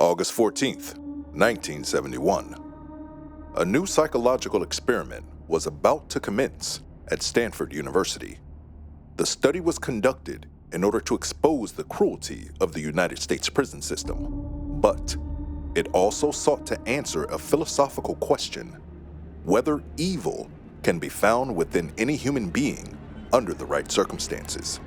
August 14th, 1971. A new psychological experiment was about to commence at Stanford University. The study was conducted in order to expose the cruelty of the United States prison system, but it also sought to answer a philosophical question: whether evil can be found within any human being under the right circumstances.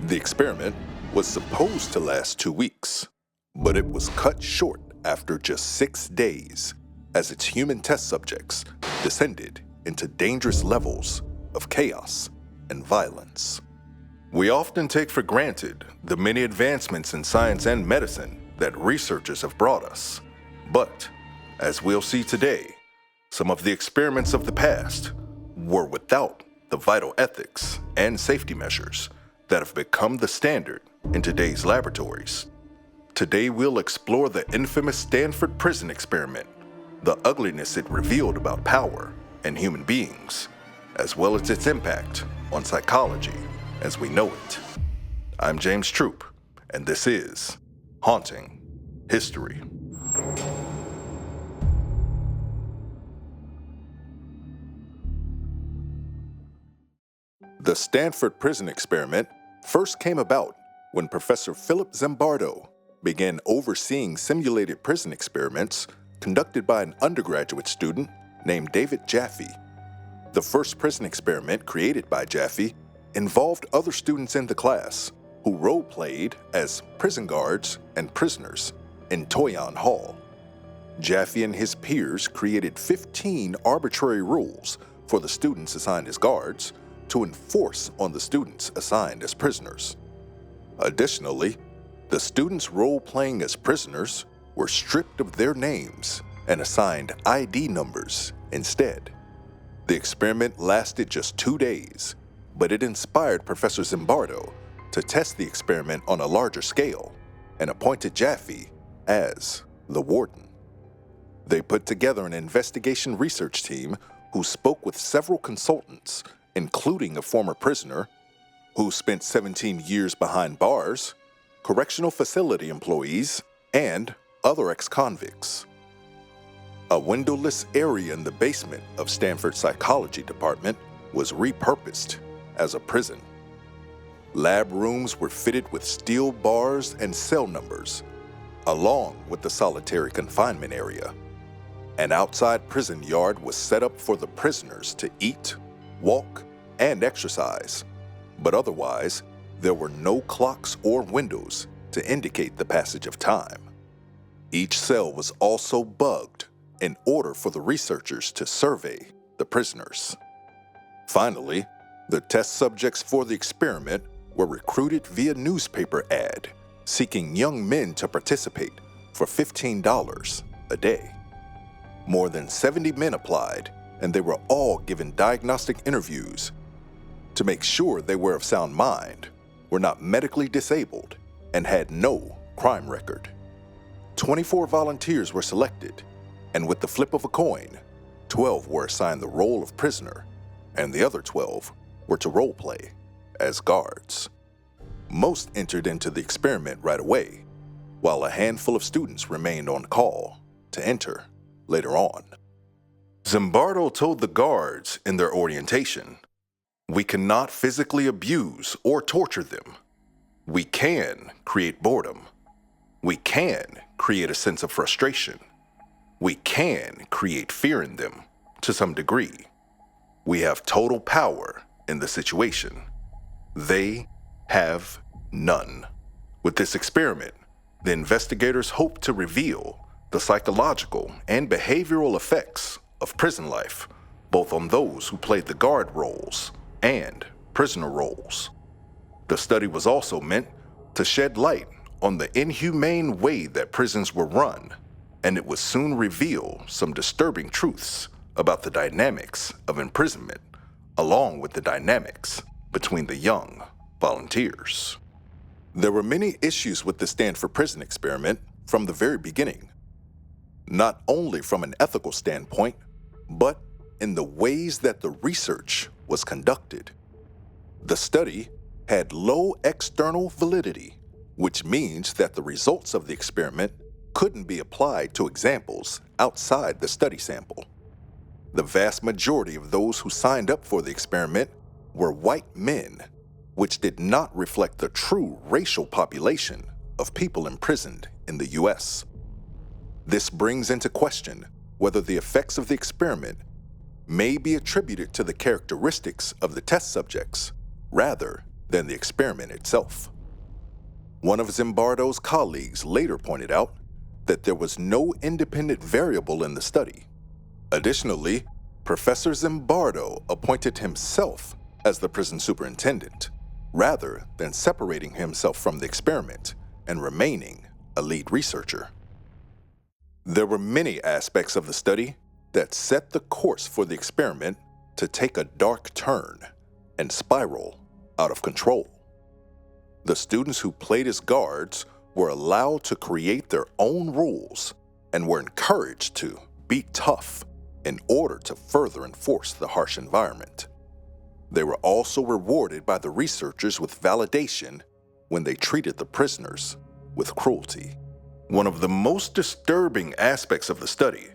The experiment was supposed to last 2 weeks, but it was cut short after just 6 days as its human test subjects descended into dangerous levels of chaos and violence. We often take for granted the many advancements in science and medicine that researchers have brought us. But, as we'll see today, some of the experiments of the past were without the vital ethics and safety measures that have become the standard in today's laboratories. Today we'll explore the infamous Stanford Prison Experiment, the ugliness it revealed about power and human beings, as well as its impact on psychology as we know it. I'm James Troup, and this is Haunting History. The Stanford Prison Experiment first came about when Professor Philip Zimbardo began overseeing simulated prison experiments conducted by an undergraduate student named David Jaffe. The first prison experiment created by Jaffe involved other students in the class who role-played as prison guards and prisoners in Toyon Hall. Jaffe and his peers created 15 arbitrary rules for the students assigned as guards to enforce on the students assigned as prisoners. Additionally, the students role-playing as prisoners were stripped of their names and assigned ID numbers instead. The experiment lasted just 2 days, but it inspired Professor Zimbardo to test the experiment on a larger scale and appointed Jaffe as the warden. They put together an investigation research team who spoke with several consultants, including a former prisoner who spent 17 years behind bars, correctional facility employees, and other ex-convicts. A windowless area in the basement of Stanford's psychology department was repurposed as a prison. Lab rooms were fitted with steel bars and cell numbers, along with the solitary confinement area. An outside prison yard was set up for the prisoners to eat, walk, and exercise, but otherwise, there were no clocks or windows to indicate the passage of time. Each cell was also bugged in order for the researchers to survey the prisoners. Finally, the test subjects for the experiment were recruited via newspaper ad, seeking young men to participate for $15 a day. More than 70 men applied, and they were all given diagnostic interviews to make sure they were of sound mind, were not medically disabled, and had no crime record. 24 volunteers were selected, and with the flip of a coin, 12 were assigned the role of prisoner, and the other 12 were to role-play as guards. Most entered into the experiment right away, while a handful of students remained on call to enter later on. Zimbardo told the guards in their orientation, "We cannot physically abuse or torture them. We can create boredom. We can create a sense of frustration. We can create fear in them to some degree. We have total power in the situation. They have none." With this experiment, the investigators hope to reveal the psychological and behavioral effects of prison life, both on those who played the guard roles and prisoner roles. The study was also meant to shed light on the inhumane way that prisons were run, and it would soon reveal some disturbing truths about the dynamics of imprisonment, along with the dynamics between the young volunteers. There were many issues with the Stanford Prison Experiment from the very beginning, not only from an ethical standpoint, but in the ways that the research was conducted. The study had low external validity, which means that the results of the experiment couldn't be applied to examples outside the study sample. The vast majority of those who signed up for the experiment were white men, which did not reflect the true racial population of people imprisoned in the U.S. This brings into question whether the effects of the experiment may be attributed to the characteristics of the test subjects rather than the experiment itself. One of Zimbardo's colleagues later pointed out that there was no independent variable in the study. Additionally, Professor Zimbardo appointed himself as the prison superintendent, rather than separating himself from the experiment and remaining a lead researcher. There were many aspects of the study that set the course for the experiment to take a dark turn and spiral out of control. The students who played as guards were allowed to create their own rules and were encouraged to be tough in order to further enforce the harsh environment. They were also rewarded by the researchers with validation when they treated the prisoners with cruelty. One of the most disturbing aspects of the study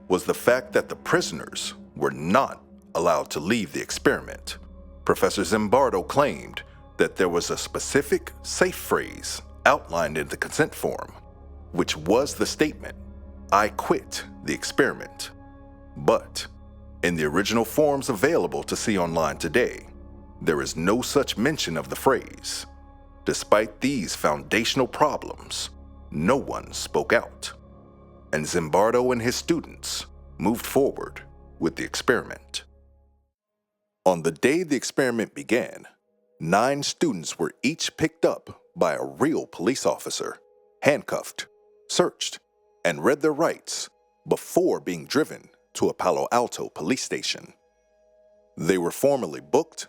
was the fact that the prisoners were not allowed to leave the experiment. Professor Zimbardo claimed that there was a specific safe phrase outlined in the consent form, which was the statement, "I quit the experiment." But in the original forms available to see online today, there is no such mention of the phrase. Despite these foundational problems, no one spoke out, and Zimbardo and his students moved forward with the experiment. On the day the experiment began, 9 students were each picked up by a real police officer, handcuffed, searched, and read their rights before being driven to a Palo Alto police station. They were formally booked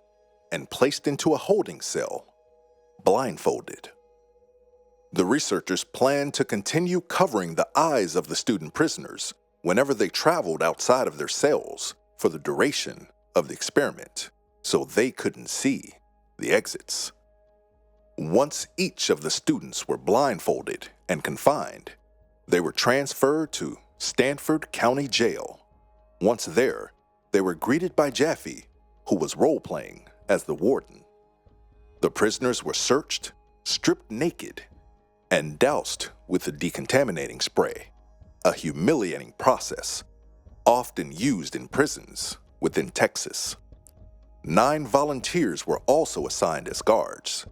and placed into a holding cell, blindfolded. The researchers planned to continue covering the eyes of the student prisoners whenever they traveled outside of their cells for the duration of the experiment, so they couldn't see the exits. Once each of the students were blindfolded and confined, they were transferred to Stanford County Jail. Once there, they were greeted by Jaffe, who was role-playing as the warden. The prisoners were searched, stripped naked, and doused with a decontaminating spray, a humiliating process often used in prisons within Texas. 9 volunteers were also assigned as guards.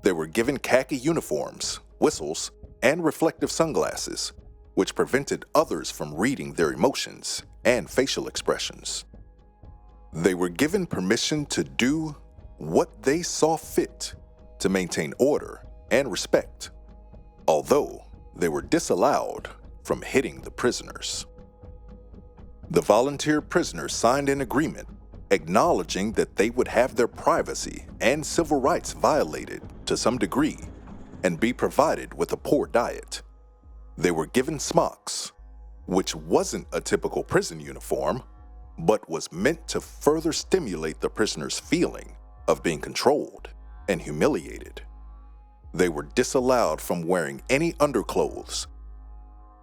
They were given khaki uniforms, whistles, and reflective sunglasses, which prevented others from reading their emotions and facial expressions. They were given permission to do what they saw fit to maintain order and respect, although they were disallowed from hitting the prisoners. The volunteer prisoners signed an agreement acknowledging that they would have their privacy and civil rights violated to some degree and be provided with a poor diet. They were given smocks, which wasn't a typical prison uniform, but was meant to further stimulate the prisoners' feeling of being controlled and humiliated. They were disallowed from wearing any underclothes.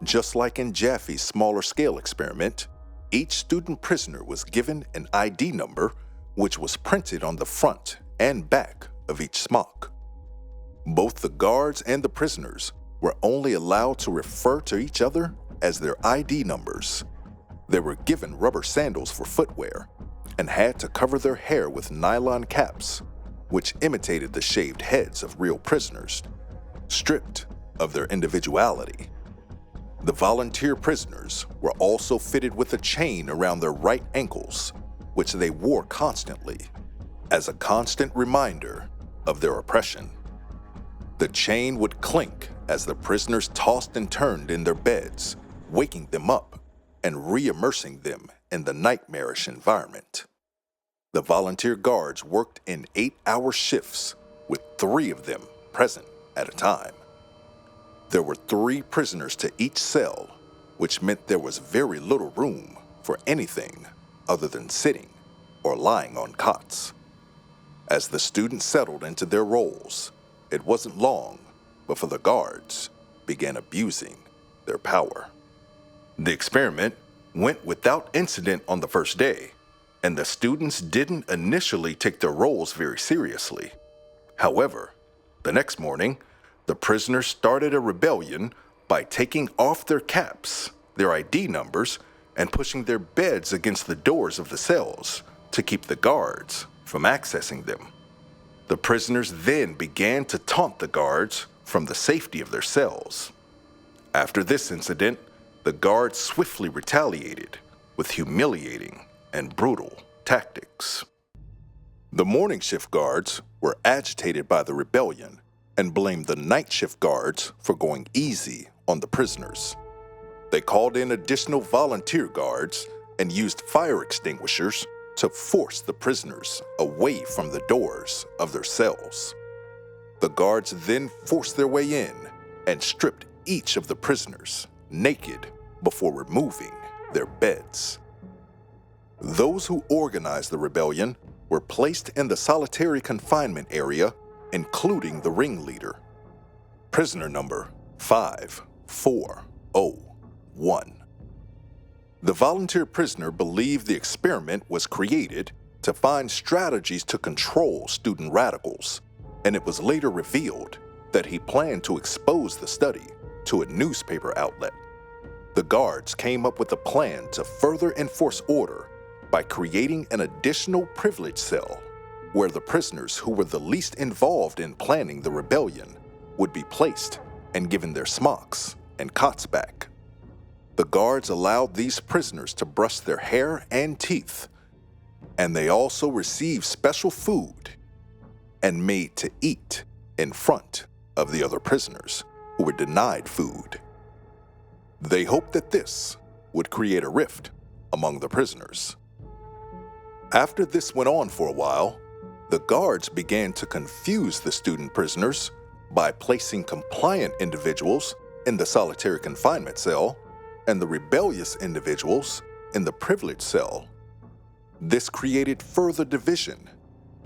Just like in Jaffe's smaller scale experiment, each student prisoner was given an ID number which was printed on the front and back of each smock. Both the guards and the prisoners were only allowed to refer to each other as their ID numbers. They were given rubber sandals for footwear and had to cover their hair with nylon caps, which imitated the shaved heads of real prisoners, stripped of their individuality. The volunteer prisoners were also fitted with a chain around their right ankles, which they wore constantly, as a constant reminder of their oppression. The chain would clink as the prisoners tossed and turned in their beds, waking them up and re-immersing them in the nightmarish environment. The volunteer guards worked in 8-hour shifts, with 3 of them present at a time. There were 3 prisoners to each cell, which meant there was very little room for anything other than sitting or lying on cots. As the students settled into their roles, it wasn't long before the guards began abusing their power. The experiment went without incident on the first day, and the students didn't initially take their roles very seriously. However, the next morning, the prisoners started a rebellion by taking off their caps, their ID numbers, and pushing their beds against the doors of the cells to keep the guards from accessing them. The prisoners then began to taunt the guards from the safety of their cells. After this incident, the guards swiftly retaliated with humiliating and brutal tactics. The morning shift guards were agitated by the rebellion and blamed the night shift guards for going easy on the prisoners. They called in additional volunteer guards and used fire extinguishers to force the prisoners away from the doors of their cells. The guards then forced their way in and stripped each of the prisoners naked before removing their beds. Those who organized the rebellion were placed in the solitary confinement area, including the ringleader, prisoner number 5401. The volunteer prisoner believed the experiment was created to find strategies to control student radicals, and it was later revealed that he planned to expose the study to a newspaper outlet. The guards came up with a plan to further enforce order by creating an additional privilege cell where the prisoners who were the least involved in planning the rebellion would be placed and given their smocks and cots back. The guards allowed these prisoners to brush their hair and teeth, and they also received special food and made to eat in front of the other prisoners who were denied food. They hoped that this would create a rift among the prisoners. After this went on for a while, the guards began to confuse the student prisoners by placing compliant individuals in the solitary confinement cell and the rebellious individuals in the privileged cell. This created further division,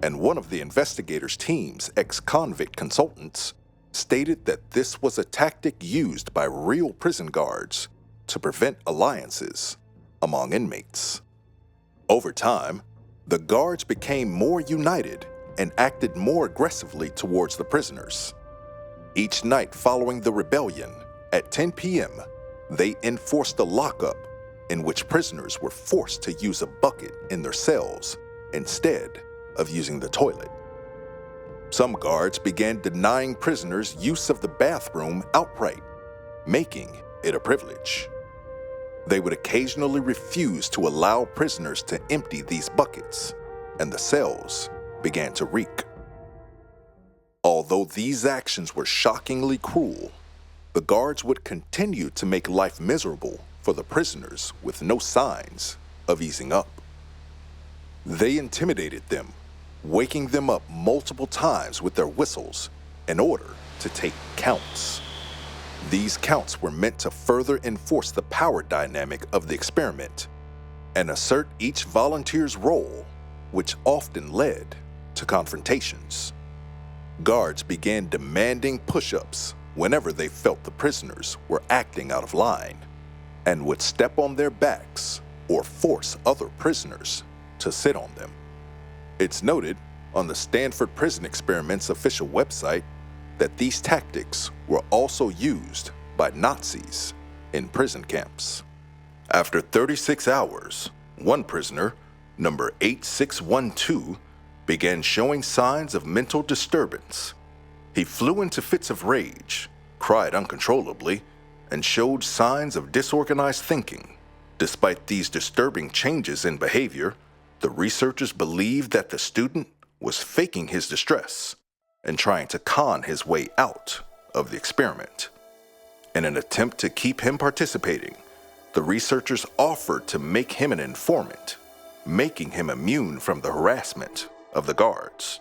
and one of the investigators' team's ex-convict consultants stated that this was a tactic used by real prison guards to prevent alliances among inmates. Over time, the guards became more united and acted more aggressively towards the prisoners. Each night following the rebellion, at 10 p.m., they enforced a lockup in which prisoners were forced to use a bucket in their cells instead of using the toilet. Some guards began denying prisoners use of the bathroom outright, making it a privilege. They would occasionally refuse to allow prisoners to empty these buckets, and the cells began to reek. Although these actions were shockingly cruel, the guards would continue to make life miserable for the prisoners with no signs of easing up. They intimidated them, waking them up multiple times with their whistles in order to take counts. These counts were meant to further enforce the power dynamic of the experiment and assert each volunteer's role, which often led to confrontations. Guards began demanding push-ups whenever they felt the prisoners were acting out of line, and would step on their backs or force other prisoners to sit on them. It's noted on the Stanford Prison Experiment's official website that these tactics were also used by Nazis in prison camps. After 36 hours, one prisoner, number 8612, began showing signs of mental disturbance. He flew into fits of rage, cried uncontrollably, and showed signs of disorganized thinking. Despite these disturbing changes in behavior, the researchers believed that the student was faking his distress and trying to con his way out of the experiment. In an attempt to keep him participating, the researchers offered to make him an informant, making him immune from the harassment of the guards.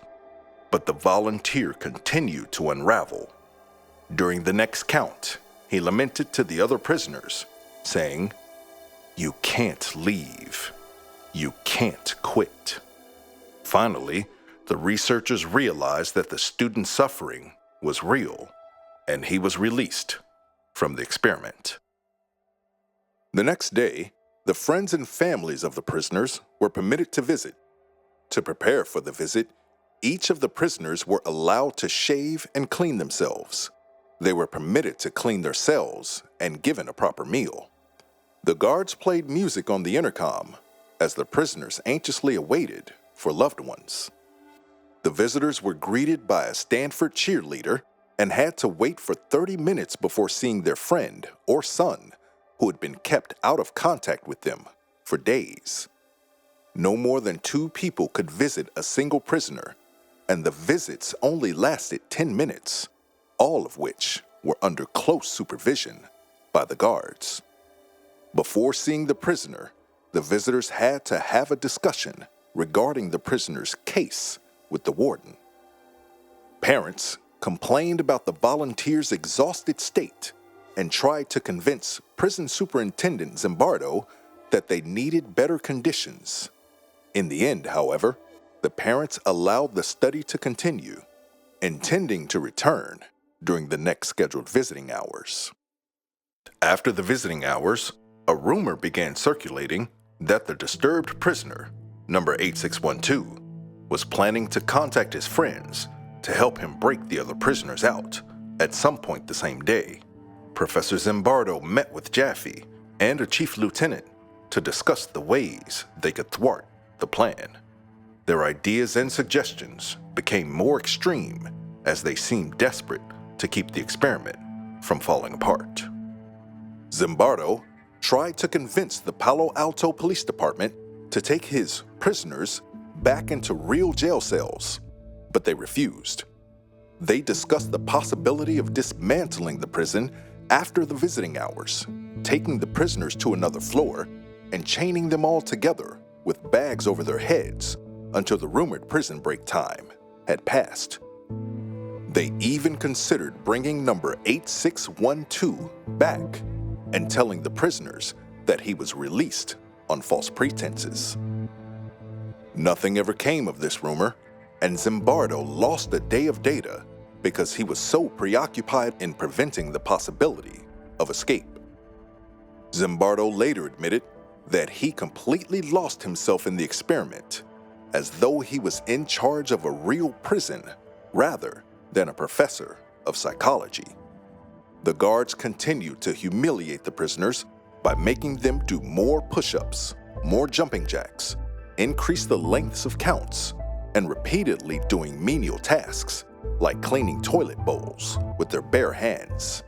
But the volunteer continued to unravel. During the next count, he lamented to the other prisoners, saying, "You can't leave. You can't quit." Finally, the researchers realized that the student's suffering was real, and he was released from the experiment. The next day, the friends and families of the prisoners were permitted to visit. To prepare for the visit, each of the prisoners were allowed to shave and clean themselves. They were permitted to clean their cells and given a proper meal. The guards played music on the intercom as the prisoners anxiously awaited for loved ones. The visitors were greeted by a Stanford cheerleader and had to wait for 30 minutes before seeing their friend or son, who had been kept out of contact with them for days. No more than 2 people could visit a single prisoner, and the visits only lasted 10 minutes, all of which were under close supervision by the guards. Before seeing the prisoner, the visitors had to have a discussion regarding the prisoner's case with the warden. Parents complained about the volunteers' exhausted state and tried to convince Prison Superintendent Zimbardo that they needed better conditions. In the end, however, the parents allowed the study to continue, intending to return during the next scheduled visiting hours. After the visiting hours, a rumor began circulating that the disturbed prisoner, number 8612, was planning to contact his friends to help him break the other prisoners out at some point the same day. Professor Zimbardo met with Jaffe and a chief lieutenant to discuss the ways they could thwart the plan. Their ideas and suggestions became more extreme as they seemed desperate to keep the experiment from falling apart. Zimbardo tried to convince the Palo Alto Police Department to take his prisoners back into real jail cells, but they refused. They discussed the possibility of dismantling the prison after the visiting hours, taking the prisoners to another floor and chaining them all together with bags over their heads until the rumored prison break time had passed. They even considered bringing number 8612 back and telling the prisoners that he was released on false pretenses. Nothing ever came of this rumor, and Zimbardo lost a day of data because he was so preoccupied in preventing the possibility of escape. Zimbardo later admitted that he completely lost himself in the experiment, as though he was in charge of a real prison rather than a professor of psychology. The guards continued to humiliate the prisoners by making them do more push-ups, more jumping jacks, increase the lengths of counts, and repeatedly doing menial tasks like cleaning toilet bowls with their bare hands.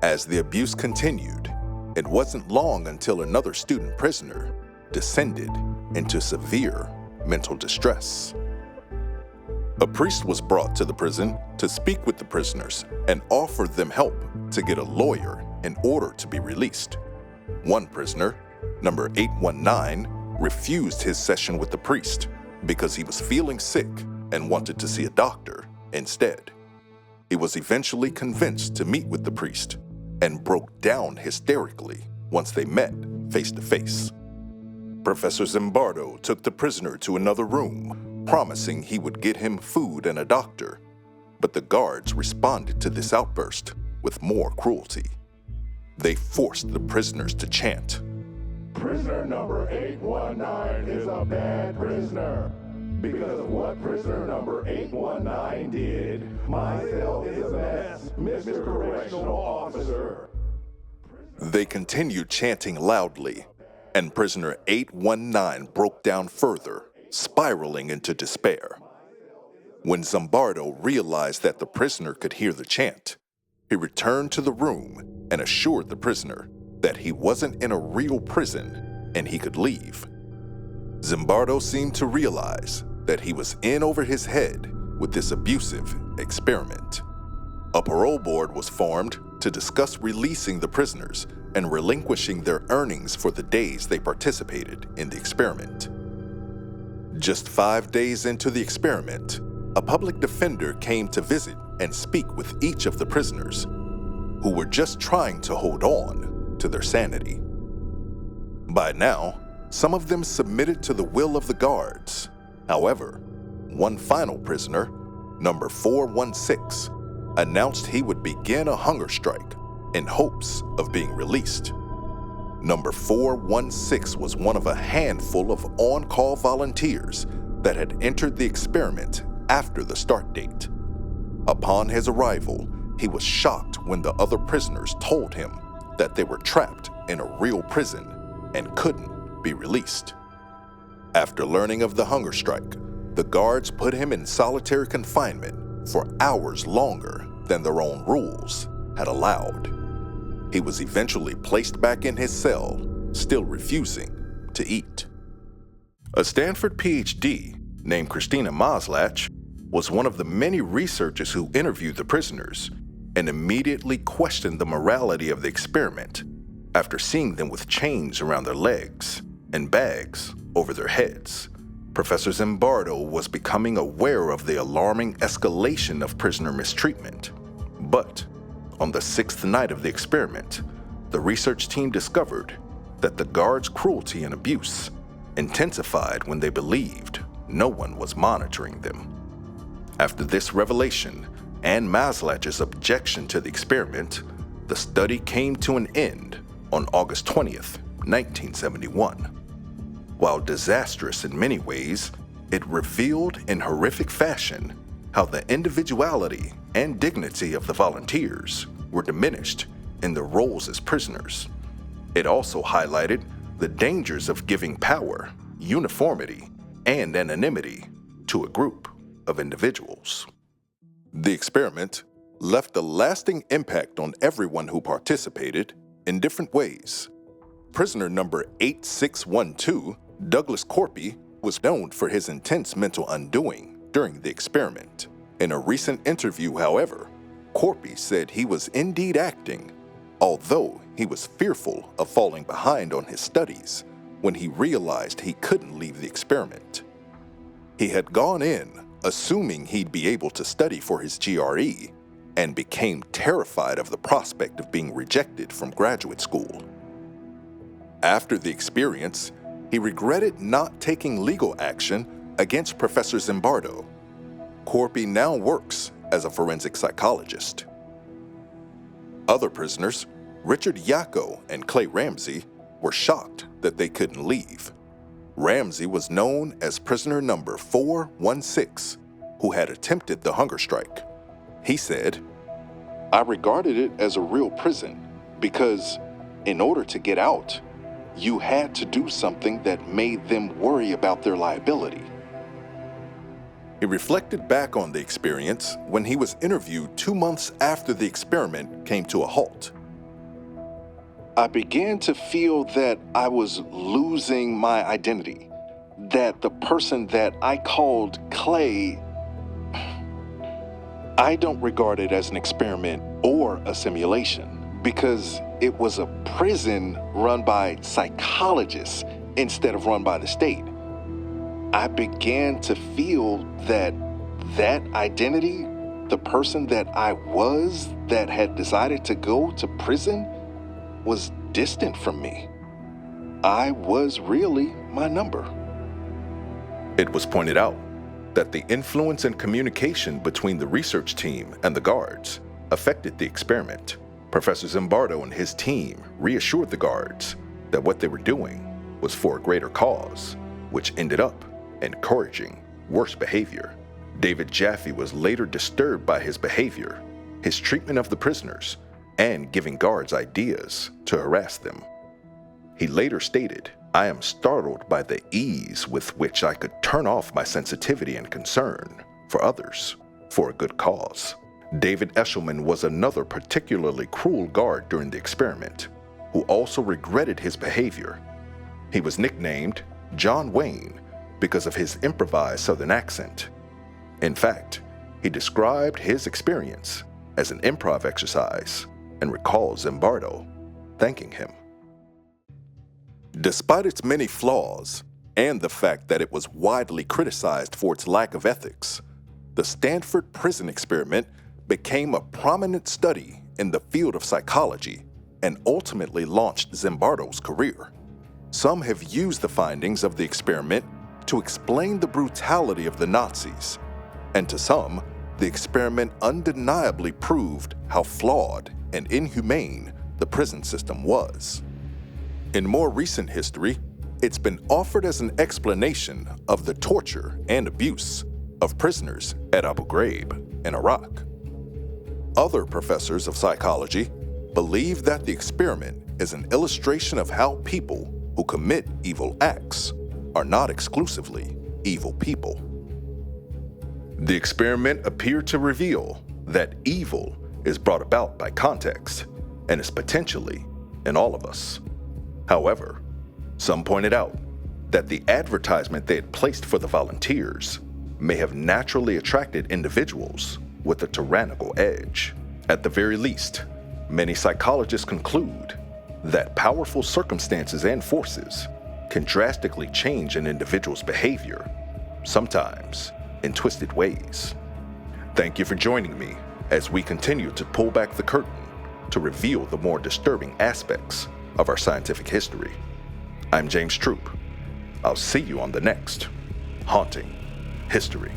As the abuse continued, it wasn't long until another student prisoner descended into severe mental distress. A priest was brought to the prison to speak with the prisoners and offered them help to get a lawyer in order to be released. One prisoner, number 819, refused his session with the priest because he was feeling sick and wanted to see a doctor instead. He was eventually convinced to meet with the priest and broke down hysterically once they met face to face. Professor Zimbardo took the prisoner to another room, promising he would get him food and a doctor, but the guards responded to this outburst with more cruelty. They forced the prisoners to chant, "Prisoner number 819 is a bad prisoner. Because of what prisoner number 819 did, my cell is a mess, Mr. Correctional Officer." They continued chanting loudly, and prisoner 819 broke down further, spiraling into despair. When Zimbardo realized that the prisoner could hear the chant, he returned to the room and assured the prisoner that he wasn't in a real prison and he could leave. Zimbardo seemed to realize that he was in over his head with this abusive experiment. A parole board was formed to discuss releasing the prisoners and relinquishing their earnings for the days they participated in the experiment. Just 5 days into the experiment, a public defender came to visit and speak with each of the prisoners, who were just trying to hold on to their sanity. By now, some of them submitted to the will of the guards. However, one final prisoner, number 416, announced he would begin a hunger strike in hopes of being released. Number 416 was one of a handful of on-call volunteers that had entered the experiment after the start date. Upon his arrival, he was shocked when the other prisoners told him that they were trapped in a real prison and couldn't be released. After learning of the hunger strike, the guards put him in solitary confinement for hours longer than their own rules had allowed. He was eventually placed back in his cell, still refusing to eat. A Stanford PhD named Christina Maslach was one of the many researchers who interviewed the prisoners and immediately questioned the morality of the experiment after seeing them with chains around their legs and bags over their heads. Professor Zimbardo was becoming aware of the alarming escalation of prisoner mistreatment. But on the 6th night of the experiment, the research team discovered that the guards' cruelty and abuse intensified when they believed no one was monitoring them. After this revelation and Maslach's objection to the experiment, the study came to an end on August 20th, 1971. While disastrous in many ways, it revealed in horrific fashion how the individuality and dignity of the volunteers were diminished in their roles as prisoners. It also highlighted the dangers of giving power, uniformity, and anonymity to a group of individuals. The experiment left a lasting impact on everyone who participated in different ways. Prisoner number 8612, Douglas Corpy, was known for his intense mental undoing during the experiment. In a recent interview, however, Corpy said he was indeed acting, although he was fearful of falling behind on his studies when he realized he couldn't leave the experiment. He had gone in assuming he'd be able to study for his GRE and became terrified of the prospect of being rejected from graduate school. After the experience, he regretted not taking legal action against Professor Zimbardo. Corpy now works as a forensic psychologist. Other prisoners, Richard Yacko and Clay Ramsey, were shocked that they couldn't leave. Ramsey was known as prisoner number 416, who had attempted the hunger strike. He said, "I regarded it as a real prison because in order to get out, you had to do something that made them worry about their liability." He reflected back on the experience when he was interviewed 2 months after the experiment came to a halt. "I began to feel that I was losing my identity, that the person that I called Clay, I don't regard it as an experiment or a simulation because it was a prison run by psychologists instead of run by the state. I began to feel that identity, the person that I was that had decided to go to prison, was distant from me. I was really my number." It was pointed out that the influence and communication between the research team and the guards affected the experiment. Professor Zimbardo and his team reassured the guards that what they were doing was for a greater cause, which ended up encouraging worse behavior. David Jaffe was later disturbed by his behavior, his treatment of the prisoners, and giving guards ideas to harass them. He later stated, "I am startled by the ease with which I could turn off my sensitivity and concern for others for a good cause." David Eshelman was another particularly cruel guard during the experiment, who also regretted his behavior. He was nicknamed John Wayne because of his improvised Southern accent. In fact, he described his experience as an improv exercise and recalls Zimbardo thanking him. Despite its many flaws and the fact that it was widely criticized for its lack of ethics, the Stanford Prison Experiment became a prominent study in the field of psychology and ultimately launched Zimbardo's career. Some have used the findings of the experiment to explain the brutality of the Nazis, and to some, the experiment undeniably proved how flawed and inhumane the prison system was. In more recent history, it's been offered as an explanation of the torture and abuse of prisoners at Abu Ghraib in Iraq. Other professors of psychology believe that the experiment is an illustration of how people who commit evil acts are not exclusively evil people. The experiment appeared to reveal that evil is brought about by context and is potentially in all of us. However, some pointed out that the advertisement they had placed for the volunteers may have naturally attracted individuals with a tyrannical edge. At the very least, many psychologists conclude that powerful circumstances and forces can drastically change an individual's behavior, sometimes in twisted ways. Thank you for joining me as we continue to pull back the curtain to reveal the more disturbing aspects of our scientific history. I'm James Troup. I'll see you on the next Haunting History.